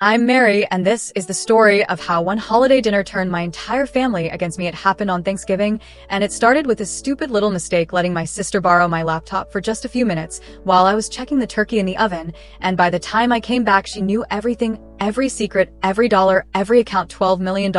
I'm Mary, and this is the story of how one holiday dinner turned my entire family against me. It happened on Thanksgiving, and it started with a stupid little mistake letting my sister borrow my laptop for just a few minutes while I was checking the turkey in the oven, and by the time I came back, she knew everything, every secret, every dollar, every account, $12 million,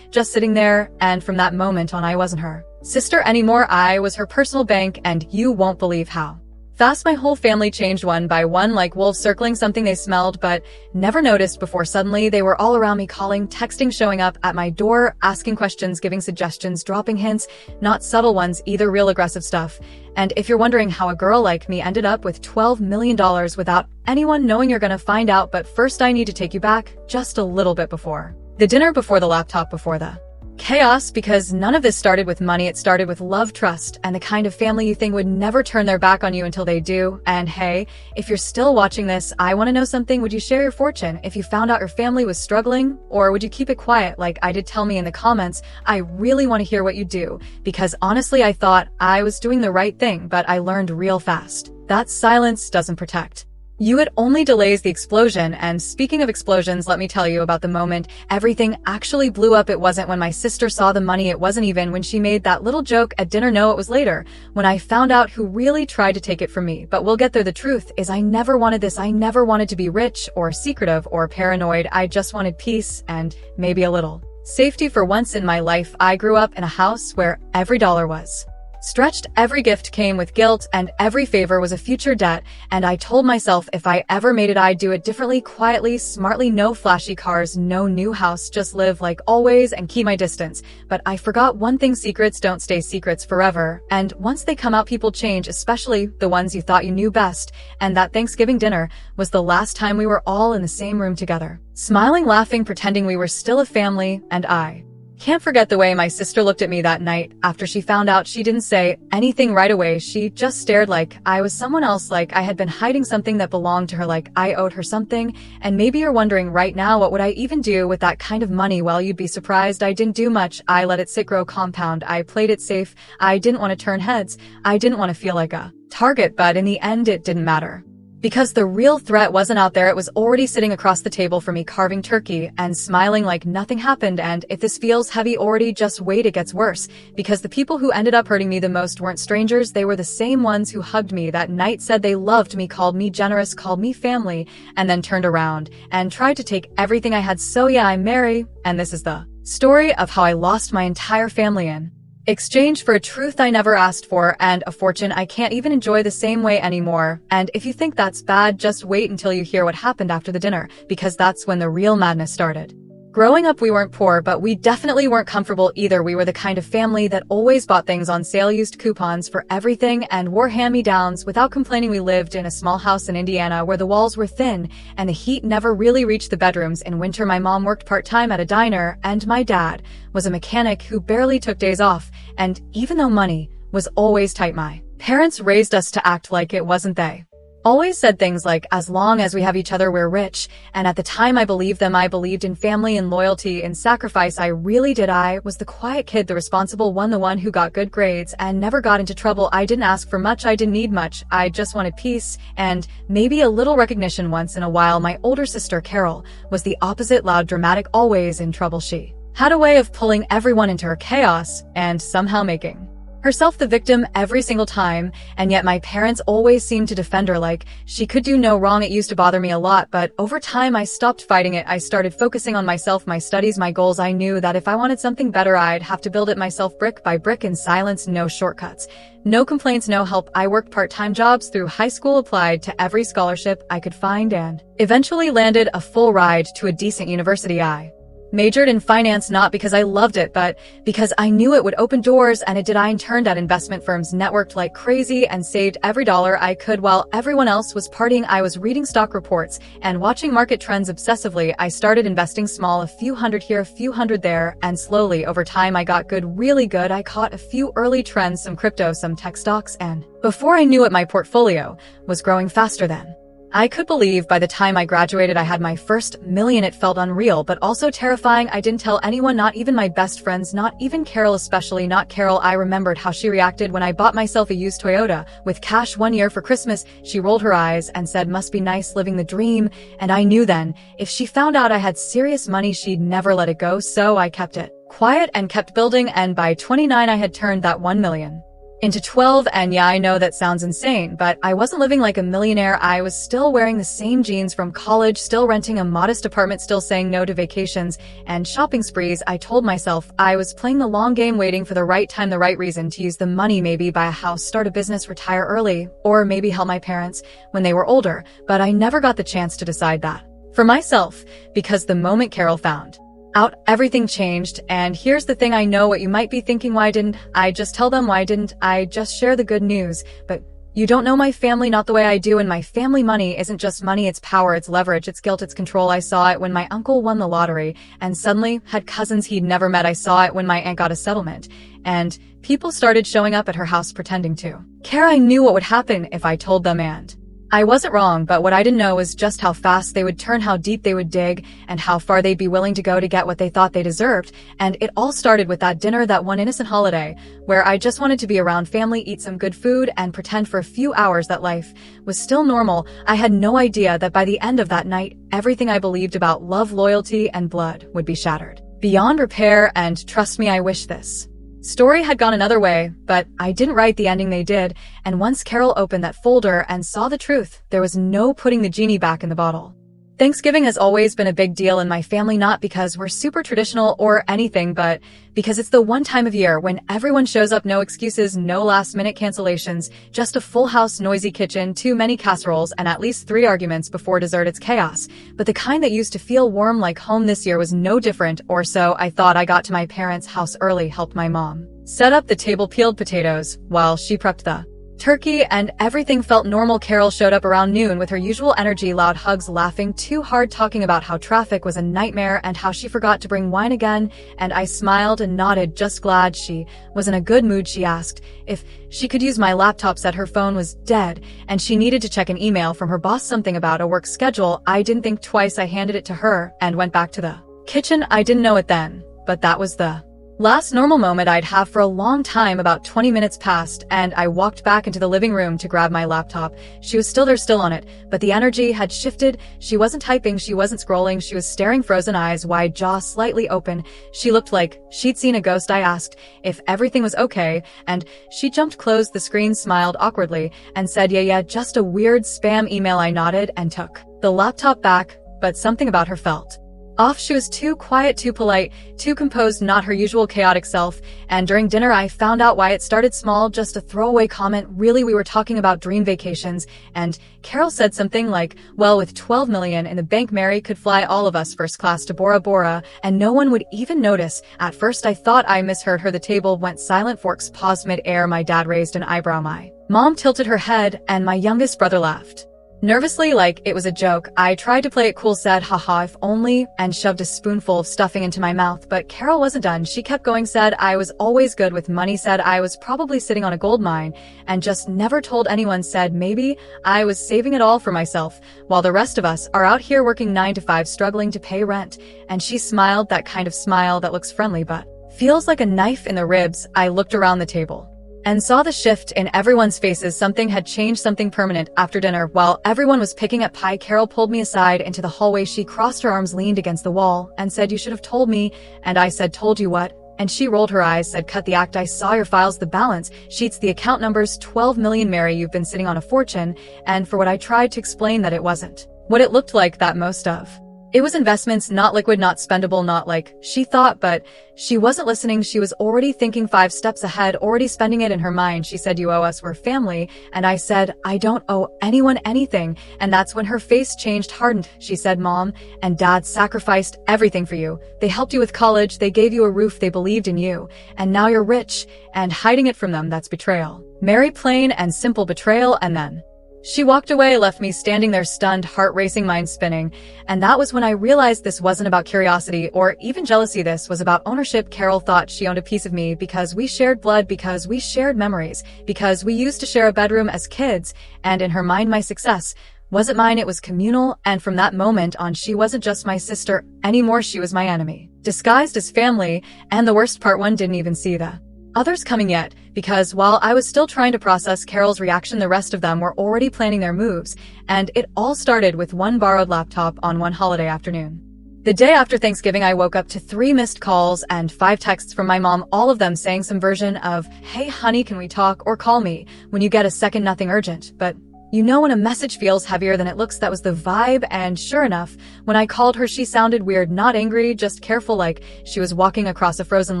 just sitting there, and from that moment on, I wasn't her sister anymore. I was her personal bank, and you won't believe how fast my whole family changed one by one, like wolves circling something they smelled but never noticed before. Suddenly, they were all around me, calling, texting, showing up at my door, asking questions, giving suggestions, dropping hints, not subtle ones either, real aggressive stuff. And if you're wondering how a girl like me ended up with $12 million without anyone knowing, you're gonna find out. But first, I need to take you back just a little bit before the dinner, before the laptop, before the chaos, because none of this started with money. It started with love, trust, and the kind of family you think would never turn their back on you until they do. And hey, if you're still watching this, I want to know something. Would you share your fortune if you found out your family was struggling, or would you keep it quiet like I did? Tell me in the comments. I really want to hear what you do, because honestly, I thought I was doing the right thing, but I learned real fast that silence doesn't protect you, it only delays the explosion. And speaking of explosions, let me tell you about the moment everything actually blew up. It wasn't when my sister saw the money. It wasn't even when she made that little joke at dinner. No, it was later, when I found out who really tried to take it from me. But we'll get there. The truth is, I never wanted this. I never wanted to be rich or secretive or paranoid. I just wanted peace and maybe a little safety for once in my life. I grew up in a house where every dollar was stretched, every gift came with guilt, and every favor was a future debt. And I told myself if I ever made it, I'd do it differently, quietly, smartly. No flashy cars, no new house, just live like always and keep my distance. But I forgot one thing: secrets don't stay secrets forever. And once they come out, people change, especially the ones you thought you knew best. And that Thanksgiving dinner was the last time we were all in the same room together, smiling, laughing, pretending we were still a family. And I can't forget the way my sister looked at me that night after she found out. She didn't say anything right away. She just stared like I was someone else, like I had been hiding something that belonged to her, like I owed her something. And maybe you're wondering right now, what would I even do with that kind of money? Well, you'd be surprised. I didn't do much. I let it sit, grow, compound. I played it safe. I didn't want to turn heads. I didn't want to feel like a target, but in the end, it didn't matter. Because the real threat wasn't out there. It was already sitting across the table from me, carving turkey and smiling like nothing happened. And if this feels heavy already, just wait, it gets worse. Because the people who ended up hurting me the most weren't strangers. They were the same ones who hugged me that night, said they loved me, called me generous, called me family, and then turned around and tried to take everything I had. So yeah, I'm Mary, and this is the story of how I lost my entire family in exchange for a truth I never asked for, and a fortune I can't even enjoy the same way anymore. And if you think that's bad, just wait until you hear what happened after the dinner, because that's when the real madness started. Growing up, we weren't poor, but we definitely weren't comfortable either. We were the kind of family that always bought things on sale, used coupons for everything, and wore hand-me-downs without complaining. We lived in a small house in Indiana where the walls were thin and the heat never really reached the bedrooms. In winter, my mom worked part-time at a diner, and my dad was a mechanic who barely took days off. And even though money was always tight, my parents raised us to act like it wasn't. They always said things like, as long as we have each other, we're rich. And at the time, I believed them. I believed in family and loyalty and sacrifice. I really did. I was the quiet kid, the responsible one, the one who got good grades and never got into trouble. I didn't ask for much. I didn't need much. I just wanted peace and maybe a little recognition once in a while. My older sister, Carol, was the opposite: loud, dramatic, always in trouble. She had a way of pulling everyone into her chaos and somehow making herself the victim every single time. And yet my parents always seemed to defend her like she could do no wrong. It used to bother me a lot, but over time I stopped fighting it. I started focusing on myself, my studies, my goals. I knew that if I wanted something better, I'd have to build it myself, brick by brick, in silence. No shortcuts, no complaints, no help. I worked part-time jobs through high school, applied to every scholarship I could find, and eventually landed a full ride to a decent university. I majored in finance, not because I loved it, but because I knew it would open doors, and it did. I interned at investment firms, networked like crazy, and saved every dollar I could. While everyone else was partying, I was reading stock reports and watching market trends obsessively. I started investing small, a few hundred here, a few hundred there, and slowly over time I got good, really good. I caught a few early trends, some crypto, some tech stocks, and before I knew it, my portfolio was growing faster than I could believe by the time I graduated I had my first million. It felt unreal, but also terrifying. I didn't tell anyone, not even my best friends, not even Carol, especially not Carol. I remembered how she reacted when I bought myself a used Toyota with cash one year for Christmas. She rolled her eyes and said, "Must be nice living the dream." And I knew then, if she found out I had serious money, she'd never let it go, so I kept it quiet and kept building, and by 29 I had turned that 1 million into 12, and yeah, I know that sounds insane, but I wasn't living like a millionaire. I was still wearing the same jeans from college, still renting a modest apartment, still saying no to vacations and shopping sprees. I told myself I was playing the long game, waiting for the right time, the right reason to use the money, maybe buy a house, start a business, retire early, or maybe help my parents when they were older, but I never got the chance to decide that for myself, because the moment Carol found out, everything changed. And here's the thing, I know what you might be thinking: why didn't I just tell them? Why didn't I just share the good news? But you don't know my family, not the way I do, and my family money isn't just money, it's power, it's leverage, it's guilt, it's control. I saw it when my uncle won the lottery and suddenly had cousins he'd never met. I saw it when my aunt got a settlement and people started showing up at her house pretending to care. I knew what would happen if I told them, and I wasn't wrong, but what I didn't know was just how fast they would turn, how deep they would dig, and how far they'd be willing to go to get what they thought they deserved. And it all started with that dinner, that one innocent holiday, where I just wanted to be around family, eat some good food, and pretend for a few hours that life was still normal. I had no idea that by the end of that night, everything I believed about love, loyalty, and blood would be shattered beyond repair, and trust me, I wish this story had gone another way, but I didn't write the ending, they did. And once Carol opened that folder and saw the truth, there was no putting the genie back in the bottle. Thanksgiving has always been a big deal in my family, not because we're super traditional or anything, but because it's the one time of year when everyone shows up. No excuses, no last-minute cancellations, just a full house, noisy kitchen, too many casseroles, and at least 3 arguments before dessert. It's chaos, but the kind that used to feel warm like home. This year was no different, or so I thought. I got to my parents' house early, helped my mom set up the table, peeled potatoes while she prepped the turkey, and everything felt normal. Carol showed up around noon with her usual energy, loud hugs, laughing too hard, talking about how traffic was a nightmare and how she forgot to bring wine again, and I smiled and nodded, just glad she was in a good mood. She asked if she could use my laptop, said her phone was dead and she needed to check an email from her boss, something about a work schedule. I didn't think twice. I handed it to her and went back to the kitchen. I didn't know it then, but that was the last normal moment I'd have for a long time. About 20 minutes passed, and I walked back into the living room to grab my laptop. She was still there, still on it, but the energy had shifted. She wasn't typing, she wasn't scrolling, she was staring, frozen eyes, wide jaw slightly open. She looked like she'd seen a ghost. I asked if everything was okay, and she jumped, closed the screen, smiled awkwardly, and said, yeah, just a weird spam email. I nodded and took the laptop back, but something about her felt off. She was too quiet, too polite, too composed, not her usual chaotic self. And during dinner, I found out why. It started small, just a throwaway comment. Really, we were talking about dream vacations, and Carol said something like, well, with 12 million in the bank, Mary could fly all of us first class to Bora Bora, and no one would even notice. At first, I thought I misheard her. The table went silent, forks paused mid-air. My dad raised an eyebrow. My mom tilted her head, and my youngest brother laughed nervously, like it was a joke. I tried to play it cool, said, haha, if only, and shoved a spoonful of stuffing into my mouth. But Carol wasn't done. She kept going, said I was always good with money, said I was probably sitting on a gold mine and just never told anyone, said maybe I was saving it all for myself while the rest of us are out here working 9 to 5, struggling to pay rent. And she smiled, that kind of smile that looks friendly but feels like a knife in the ribs. I looked around the table and saw the shift in everyone's faces. Something had changed, something permanent. After dinner, while everyone was picking up pie, Carol pulled me aside into the hallway. She crossed her arms, leaned against the wall, and said, you should have told me. And I said, told you what? And she rolled her eyes, said, cut the act. I saw your files, the balance sheets, the account numbers, 12 million. Mary, you've been sitting on a fortune. And for what I tried to explain that it wasn't what it looked like, that most of it was investments, not liquid, not spendable, not like she thought. But she wasn't listening. She was already thinking 5 steps ahead, already spending it in her mind. She said, you owe us, we're family. And I said, I don't owe anyone anything. And that's when her face changed, hardened. She said, Mom and Dad sacrificed everything for you. They helped you with college. They gave you a roof. They believed in you. And now you're rich and hiding it from them. That's betrayal. Mary, plain and simple betrayal. And then she walked away, left me standing there stunned, heart racing, mind spinning. And that was when I realized this wasn't about curiosity or even jealousy. This was about ownership. Carol thought she owned a piece of me because we shared blood, because we shared memories, because we used to share a bedroom as kids. And in her mind, my success wasn't mine, it was communal, and from that moment on she wasn't just my sister anymore, she was my enemy, disguised as family, and the worst part, one didn't even see the others coming yet, because while I was still trying to process Carol's reaction, the rest of them were already planning their moves, and it all started with one borrowed laptop on one holiday afternoon. The day after Thanksgiving, I woke up to 3 missed calls and 5 texts from my mom, all of them saying some version of, "Hey honey, can we talk, or call me when you get a second, nothing urgent." But you know when a message feels heavier than it looks, that was the vibe, and sure enough, when I called her, she sounded weird, not angry, just careful, like she was walking across a frozen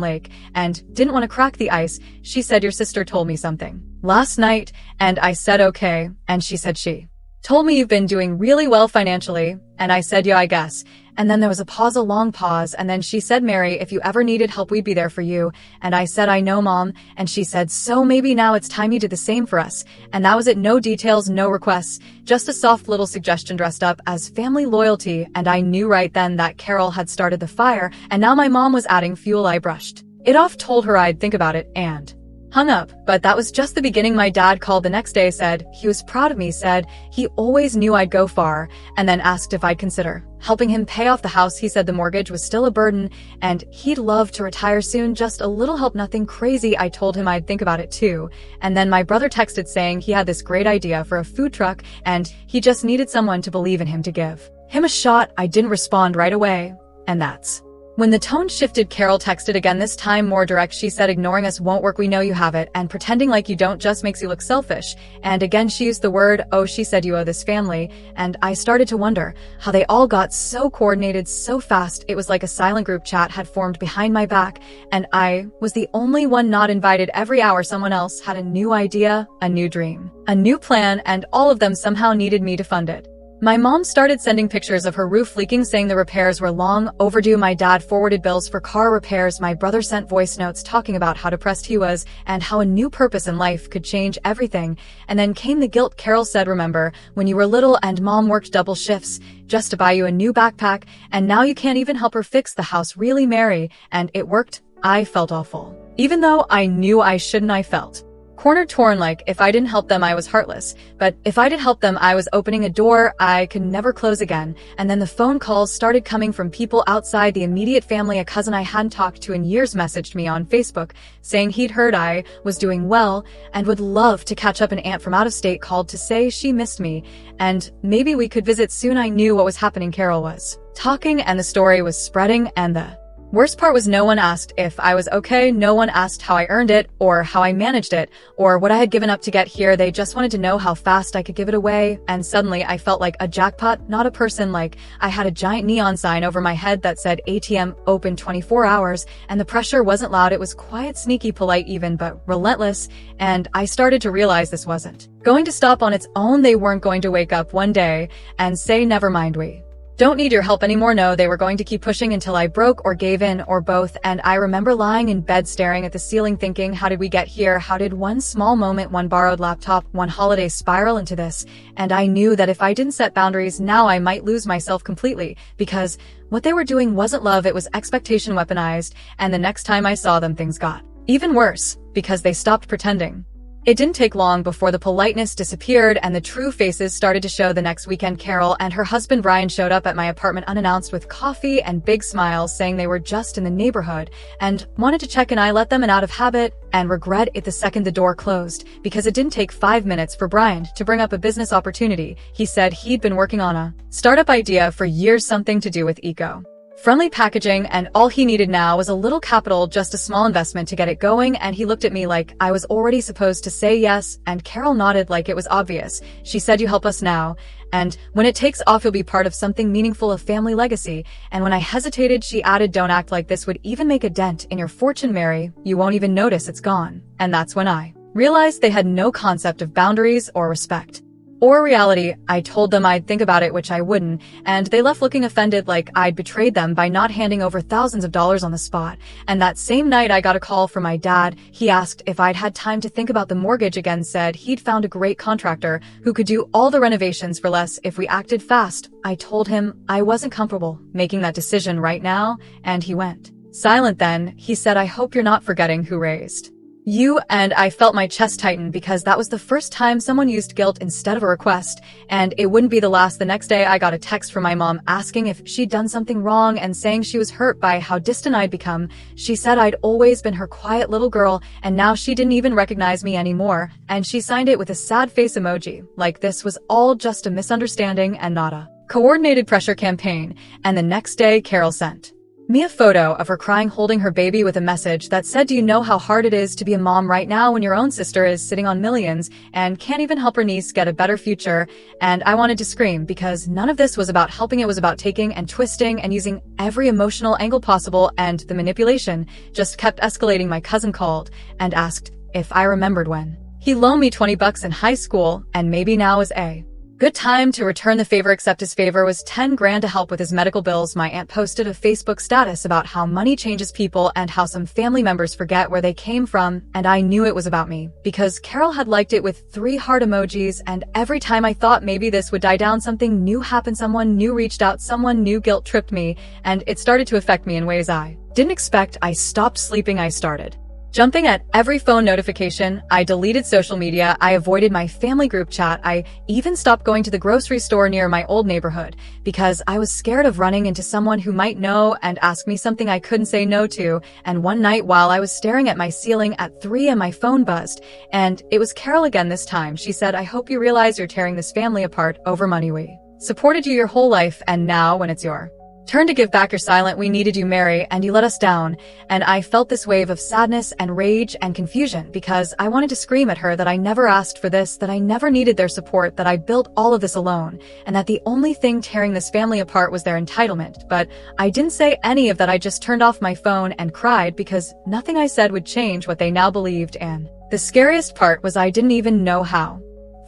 lake and didn't want to crack the ice. She said, "Your sister told me something last night," and I said, "Okay," and she said, "She told me you've been doing really well financially," and I said, "Yeah, I guess." And then there was a pause, a long pause, and then she said, "Mary, if you ever needed help, we'd be there for you." And I said, "I know, Mom." And she said, "So maybe now it's time you did the same for us." And that was it. No details, no requests, just a soft little suggestion dressed up as family loyalty. And I knew right then that Carol had started the fire, and now my mom was adding fuel. I brushed it off, told her I'd think about it, and hung up. But that was just the beginning. My dad called the next day, said he was proud of me, said he always knew I'd go far, and then asked if I'd consider helping him pay off the house. He said the mortgage was still a burden and he'd love to retire soon, just a little help, nothing crazy. I told him I'd think about it too. And then my brother texted saying he had this great idea for a food truck and he just needed someone to believe in him, to give him a shot. I didn't respond right away, and that's when the tone shifted. Carol texted again, this time more direct. She said, "Ignoring us won't work, we know you have it, and pretending like you don't just makes you look selfish." And again she used the word, "Oh." She said, "You owe this family." And I started to wonder how they all got so coordinated so fast. It was like a silent group chat had formed behind my back, and I was the only one not invited. Every hour someone else had a new idea, a new dream, a new plan, and all of them somehow needed me to fund it. My mom started sending pictures of her roof leaking, saying the repairs were long overdue. My dad forwarded bills for car repairs. My brother sent voice notes talking about how depressed he was and how a new purpose in life could change everything. And then came the guilt. Carol said, "Remember when you were little and mom worked double shifts just to buy you a new backpack, and now you can't even help her fix the house, really, Mary?" And it worked. I felt awful. Even though I knew I shouldn't, I felt corner torn, like if I didn't help them, I was heartless. But if I did help them, I was opening a door I could never close again. And then the phone calls started coming from people outside the immediate family. A cousin I hadn't talked to in years messaged me on Facebook saying he'd heard I was doing well and would love to catch up. An aunt from out of state called to say she missed me and maybe we could visit soon. I knew what was happening. Carol was talking and the story was spreading, and the worst part was no one asked if I was okay. No one asked how I earned it or how I managed it or what I had given up to get here. They just wanted to know how fast I could give it away. And suddenly I felt like a jackpot, not a person. Like I had a giant neon sign over my head that said ATM open 24 hours, and the pressure wasn't loud. It was quiet, sneaky, polite even, but relentless. And I started to realize this wasn't going to stop on its own. They weren't going to wake up one day and say, "Never mind, we don't need your help anymore." No, they were going to keep pushing until I broke or gave in, or both. And I remember lying in bed staring at the ceiling thinking, how did we get here? How did one small moment, one borrowed laptop, one holiday spiral into this? And I knew that if I didn't set boundaries now, I might lose myself completely, because what they were doing wasn't love, it was expectation weaponized. And the next time I saw them, things got even worse, because they stopped pretending. It didn't take long before the politeness disappeared and the true faces started to show. The next weekend, Carol and her husband Brian showed up at my apartment unannounced with coffee and big smiles, saying they were just in the neighborhood and wanted to check in. I let them in out of habit and regret it the second the door closed, because it didn't take 5 minutes for Brian to bring up a business opportunity. He said he'd been working on a startup idea for years, something to do with eco-friendly packaging, and all he needed now was a little capital, just a small investment to get it going. And he looked at me like I was already supposed to say yes, and Carol nodded like it was obvious. She said, "You help us now, and when it takes off, you'll be part of something meaningful, a family legacy." And when I hesitated, she added, "Don't act like this would even make a dent in your fortune, Mary. You won't even notice it's gone." And that's when I realized they had no concept of boundaries or respect or reality. I told them I'd think about it, which I wouldn't, and they left looking offended, like I'd betrayed them by not handing over thousands of dollars on the spot. And that same night I got a call from my dad. He asked if I'd had time to think about the mortgage again, said he'd found a great contractor who could do all the renovations for less if we acted fast. I told him I wasn't comfortable making that decision right now, and he went silent. Then he said, "I hope you're not forgetting who raised You, and I felt my chest tighten because that was the first time someone used guilt instead of a request, and it wouldn't be the last. The next day I got a text from my mom asking if she'd done something wrong and saying she was hurt by how distant I'd become. She said I'd always been her quiet little girl, and now she didn't even recognize me anymore, and she signed it with a sad face emoji, like this was all just a misunderstanding and not a coordinated pressure campaign. And the next day Carol sent me a photo of her crying holding her baby with a message that said, "Do you know how hard it is to be a mom right now when your own sister is sitting on millions and can't even help her niece get a better future?" And I wanted to scream because none of this was about helping. It was about taking and twisting and using every emotional angle possible, and the manipulation just kept escalating. My cousin called and asked if I remembered when he loaned me $20 in high school, and maybe now is a good time to return the favor, except his favor was 10 grand to help with his medical bills. My aunt posted a Facebook status about how money changes people and how some family members forget where they came from, and I knew it was about me because Carol had liked it with 3 heart emojis, and every time I thought maybe this would die down, something new happened. Someone new reached out, someone new guilt tripped me, and it started to affect me in ways I didn't expect. I stopped sleeping. I started jumping at every phone notification. I deleted social media. I avoided my family group chat. I even stopped going to the grocery store near my old neighborhood because I was scared of running into someone who might know and ask me something I couldn't say no to. And one night while I was staring at my ceiling at 3 a.m. my phone buzzed, and it was Carol again this time. She said, "I hope you realize you're tearing this family apart over money. We supported you your whole life, and now when it's your turn to give back, you're silent. We needed you, Mary, and you let us down." And I felt this wave of sadness and rage and confusion because I wanted to scream at her that I never asked for this, that I never needed their support, that I built all of this alone, and that the only thing tearing this family apart was their entitlement. But I didn't say any of that. I just turned off my phone and cried because nothing I said would change what they now believed, and the scariest part was I didn't even know how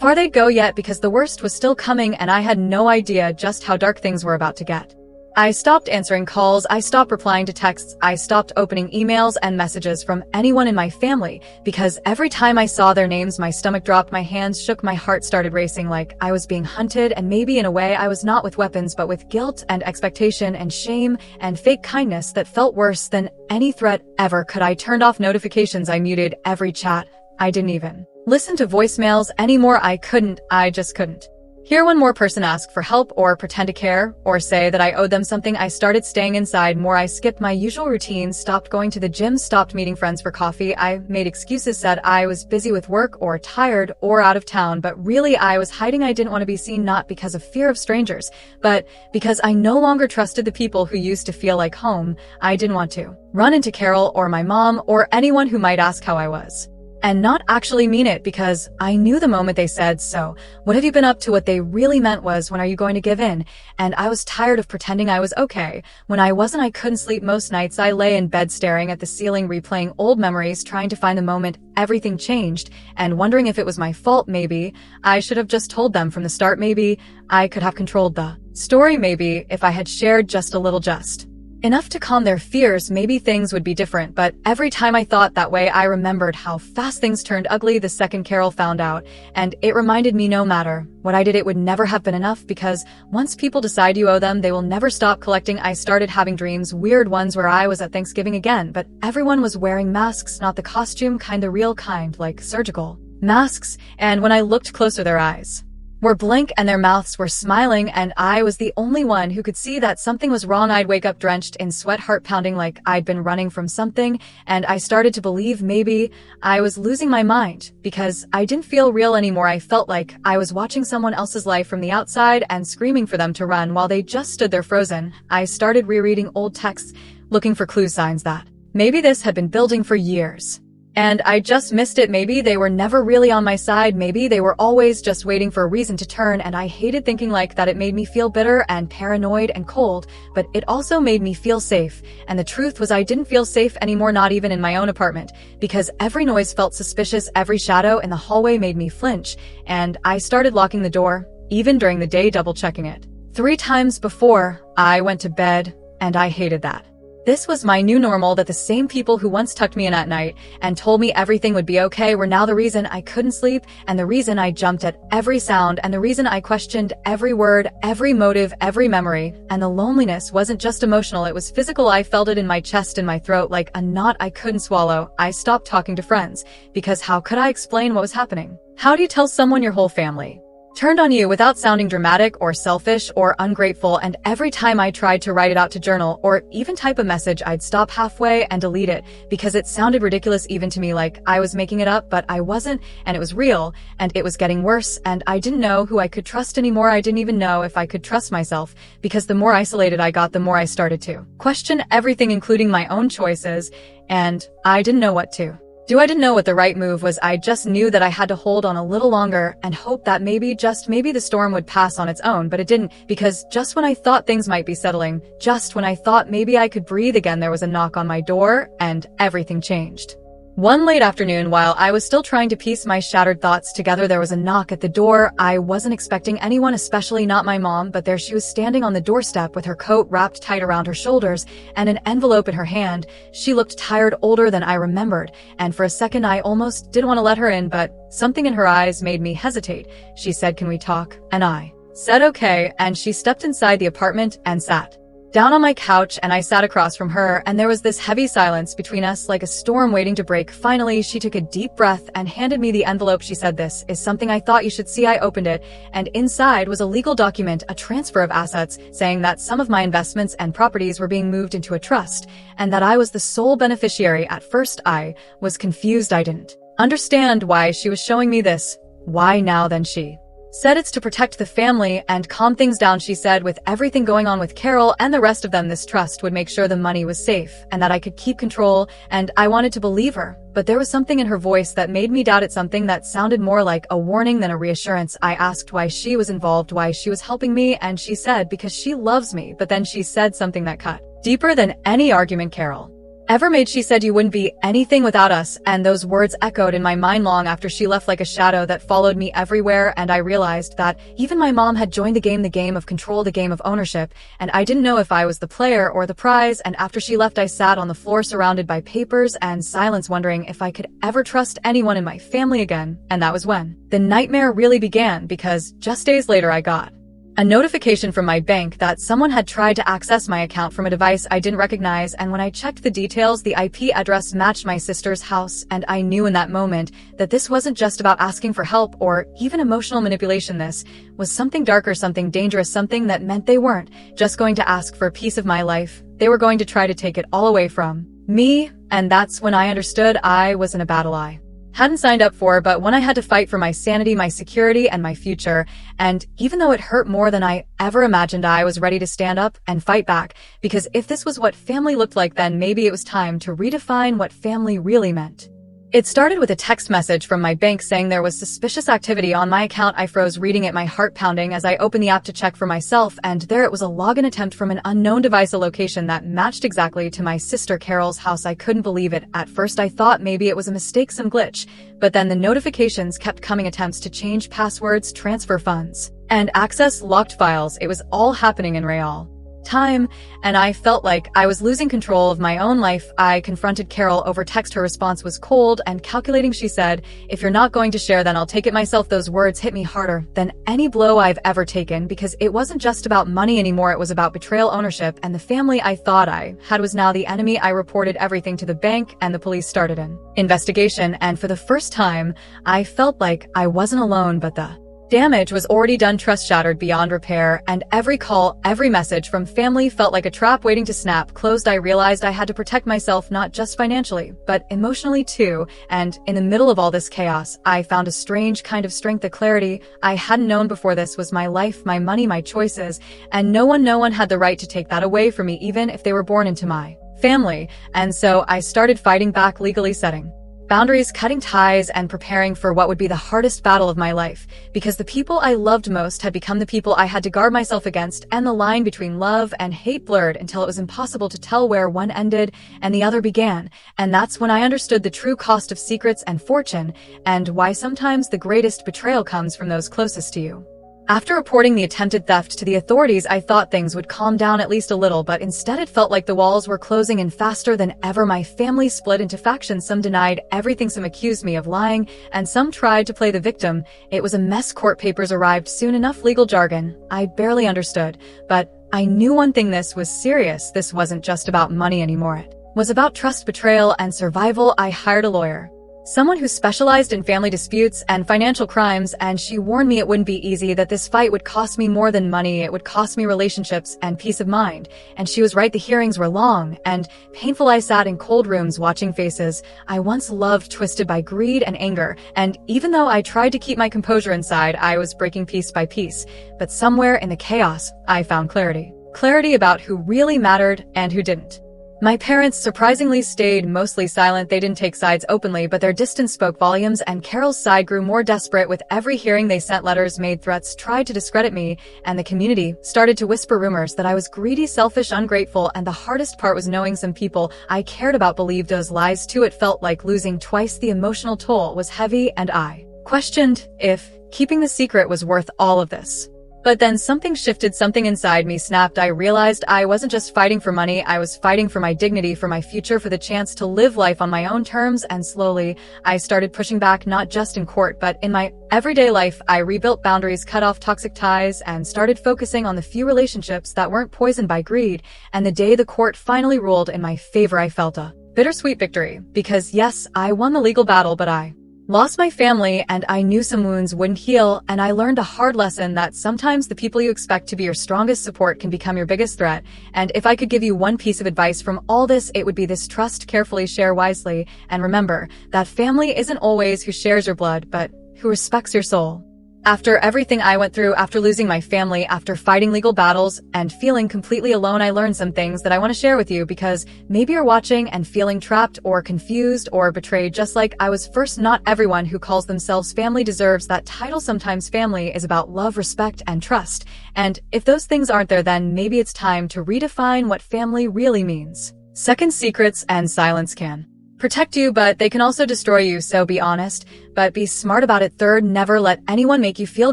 far they'd go yet because the worst was still coming, and I had no idea just how dark things were about to get. I stopped answering calls, I stopped replying to texts, I stopped opening emails and messages from anyone in my family because every time I saw their names my stomach dropped, my hands shook, my heart started racing like I was being hunted, and maybe in a way I was not with weapons but with guilt and expectation and shame and fake kindness that felt worse than any threat ever. Could I turned off notifications, I muted every chat, I didn't even listen to voicemails anymore. I just couldn't hear one more person ask for help or pretend to care or say that I owed them something. I started staying inside more. I skipped my usual routine, stopped going to the gym, stopped meeting friends for coffee. I made excuses, said I was busy with work or tired or out of town, but really I was hiding. I didn't want to be seen, not because of fear of strangers, but because I no longer trusted the people who used to feel like home. I didn't want to run into Carol or my mom or anyone who might ask how I was and not actually mean it, because I knew the moment they said, "So, what have you been up to?" what they really meant was, "When are you going to give in?" And I was tired of pretending I was okay. When I wasn't, I couldn't sleep most nights. I lay in bed staring at the ceiling, replaying old memories, trying to find the moment everything changed, and wondering if it was my fault. Maybe I should have just told them from the start. Maybe I could have controlled the story. Maybe if I had shared just a little, just enough to calm their fears, maybe things would be different. But every time I thought that way, I remembered how fast things turned ugly the second Carol found out, and it reminded me no matter what I did, it would never have been enough, because once people decide you owe them, they will never stop collecting. I started having dreams, weird ones, where I was at Thanksgiving again, but everyone was wearing masks, not the costume kind, the real kind, like surgical masks, and when I looked closer, their eyes were blank and their mouths were smiling, and I was the only one who could see that something was wrong. I'd wake up drenched in sweat, heart pounding like I'd been running from something, and I started to believe maybe I was losing my mind because I didn't feel real anymore. I felt like I was watching someone else's life from the outside and screaming for them to run while they just stood there frozen. I started rereading old texts, looking for clue signs that maybe this had been building for years, and I just missed it. Maybe they were never really on my side. Maybe they were always just waiting for a reason to turn, and I hated thinking like that. It made me feel bitter and paranoid and cold, but it also made me feel safe. And the truth was I didn't feel safe anymore, not even in my own apartment, because every noise felt suspicious. Every shadow in the hallway made me flinch, and I started locking the door, even during the day, double checking it 3 times before I went to bed, and I hated that. This was my new normal, that the same people who once tucked me in at night and told me everything would be okay were now the reason I couldn't sleep, and the reason I jumped at every sound, and the reason I questioned every word, every motive, every memory. And the loneliness wasn't just emotional, it was physical. I felt it in my chest and my throat like a knot I couldn't swallow. I stopped talking to friends, because how could I explain what was happening? How do you tell someone your whole family turned on you without sounding dramatic or selfish or ungrateful? And every time I tried to write it out, to journal, or even type a message, I'd stop halfway and delete it because it sounded ridiculous even to me, like I was making it up, but I wasn't, and it was real, and it was getting worse, and I didn't know who I could trust anymore. I didn't even know if I could trust myself, because the more isolated I got, the more I started to question everything, including my own choices, and I didn't know what to do. I didn't know what the right move was. I just knew that I had to hold on a little longer and hope that maybe, just maybe, the storm would pass on its own, but it didn't, because just when I thought things might be settling, just when I thought maybe I could breathe again, there was a knock on my door, and everything changed. One late afternoon, while I was still trying to piece my shattered thoughts together, there was a knock at the door. I wasn't expecting anyone, especially not my mom, but there she was, standing on the doorstep with her coat wrapped tight around her shoulders and an envelope in her hand. She looked tired, older than I remembered, and for a second I almost didn't want to let her in, but something in her eyes made me hesitate. She said, "Can we talk?" And I said okay, and she stepped inside the apartment and sat down on my couch, and I sat across from her, and there was this heavy silence between us, like a storm waiting to break. Finally, she took a deep breath and handed me the envelope. She said, "This is something I thought you should see." I opened it, and inside was a legal document, a transfer of assets, saying that some of my investments and properties were being moved into a trust, and that I was the sole beneficiary. At first, I was confused. I didn't understand why she was showing me this. Why now? Then she said, "It's to protect the family and calm things down." She said, "With everything going on with Carol and the rest of them, this trust would make sure the money was safe and that I could keep control." And I wanted to believe her, but there was something in her voice that made me doubt it, something that sounded more like a warning than a reassurance. I asked why she was involved, why she was helping me, and she said, "Because she loves me." But then she said something that cut deeper than any argument Carol ever made. She said, "You wouldn't be anything without us." And those words echoed in my mind long after she left, like a shadow that followed me everywhere. And I realized that even my mom had joined the game of control, the game of ownership, and I didn't know if I was the player or the prize. And after she left, I sat on the floor surrounded by papers and silence, wondering if I could ever trust anyone in my family again. And that was when the nightmare really began, because just days later I got a notification from my bank that someone had tried to access my account from a device I didn't recognize, and when I checked the details, the IP address matched my sister's house, and I knew in that moment that this wasn't just about asking for help or even emotional manipulation. This was something darker, something dangerous, something that meant they weren't just going to ask for a piece of my life. They were going to try to take it all away from me, and that's when I understood I was in a battle I hadn't signed up for, but when I had to fight for my sanity, my security, and my future. And even though it hurt more than I ever imagined, I was ready to stand up and fight back, because if this was what family looked like, then maybe it was time to redefine what family really meant. It started with a text message from my bank saying there was suspicious activity on my account. I froze, reading it, my heart pounding as I opened the app to check for myself, and there it was, a login attempt from an unknown device, a location that matched exactly to my sister Carol's house. I couldn't believe it. At first I thought maybe it was a mistake, some glitch, but then the notifications kept coming, attempts to change passwords, transfer funds, and access locked files. It was all happening in real time, and I felt like I was losing control of my own life. I confronted Carol over text. Her response was cold and calculating. She said, "If you're not going to share, then I'll take it myself." Those words hit me harder than any blow I've ever taken, because it wasn't just about money anymore. It was about betrayal, ownership, and the family I thought I had was now the enemy. I reported everything to the bank, and the police started an investigation, and for the first time, I felt like I wasn't alone, but the damage was already done. Trust shattered beyond repair, and every call, every message from family felt like a trap waiting to snap closed. I realized I had to protect myself, not just financially, but emotionally too. And in the middle of all this chaos, I found a strange kind of strength, a clarity I hadn't known before. This was my life, my money, my choices, and no one had the right to take that away from me, even if they were born into my family. And so I started fighting back, legally setting boundaries, cutting ties, and preparing for what would be the hardest battle of my life, because the people I loved most had become the people I had to guard myself against, and the line between love and hate blurred until it was impossible to tell where one ended and the other began. And that's when I understood the true cost of secrets and fortune, and why sometimes the greatest betrayal comes from those closest to you. After reporting the attempted theft to the authorities, I thought things would calm down at least a little, but instead it felt like the walls were closing in faster than ever. My family split into factions. Some denied everything, some accused me of lying, and some tried to play the victim. It was a mess. Court papers arrived soon, enough legal jargon I barely understood, but I knew one thing: this was serious. This wasn't just about money anymore. It was about trust, betrayal, and survival. I hired a lawyer, someone who specialized in family disputes and financial crimes, and she warned me it wouldn't be easy, that this fight would cost me more than money. It would cost me relationships and peace of mind. And she was right. The hearings were long and painful. I sat in cold rooms watching faces I once loved twisted by greed and anger, and even though I tried to keep my composure inside, I was breaking piece by piece. But somewhere in the chaos, I found clarity. Clarity about who really mattered and who didn't. My parents surprisingly stayed mostly silent. They didn't take sides openly, but their distance spoke volumes, and Carol's side grew more desperate with every hearing. They sent letters, made threats, tried to discredit me, and the community started to whisper rumors that I was greedy, selfish, ungrateful, and the hardest part was knowing some people I cared about believed those lies too. It felt like losing twice. The emotional toll was heavy, and I questioned if keeping the secret was worth all of this. But then something shifted, something inside me snapped. I realized I wasn't just fighting for money, I was fighting for my dignity, for my future, for the chance to live life on my own terms. And slowly, I started pushing back, not just in court, but in my everyday life. I rebuilt boundaries, cut off toxic ties, and started focusing on the few relationships that weren't poisoned by greed. And the day the court finally ruled in my favor, I felt a bittersweet victory. Because yes, I won the legal battle, but I lost my family, and I knew some wounds wouldn't heal. And I learned a hard lesson, that sometimes the people you expect to be your strongest support can become your biggest threat. And if I could give you one piece of advice from all this, it would be this: trust carefully, share wisely, and remember that family isn't always who shares your blood, but who respects your soul. After everything I went through, after losing my family, after fighting legal battles, and feeling completely alone, I learned some things that I want to share with you, because maybe you're watching and feeling trapped or confused or betrayed just like I was. First, not everyone who calls themselves family deserves that title. Sometimes family is about love, respect, and trust. And if those things aren't there, then maybe it's time to redefine what family really means. Second, secrets and silence can protect you, but they can also destroy you, so be honest, but be smart about it. Third, never let anyone make you feel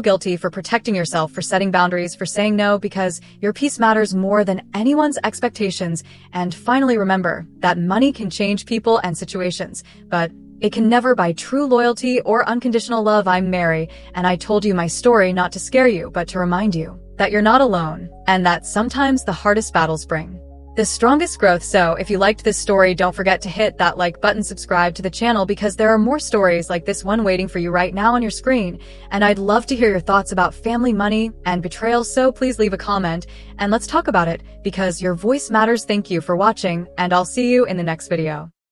guilty for protecting yourself, for setting boundaries, for saying no, because your peace matters more than anyone's expectations. And finally, remember that money can change people and situations, but it can never buy true loyalty or unconditional love. I'm Mary, and I told you my story not to scare you, but to remind you that you're not alone, and that sometimes the hardest battles bring the strongest growth. So if you liked this story, don't forget to hit that like button, subscribe to the channel, because there are more stories like this one waiting for you right now on your screen. And I'd love to hear your thoughts about family, money, and betrayal, so please leave a comment and let's talk about it, because your voice matters. Thank you for watching, and I'll see you in the next video.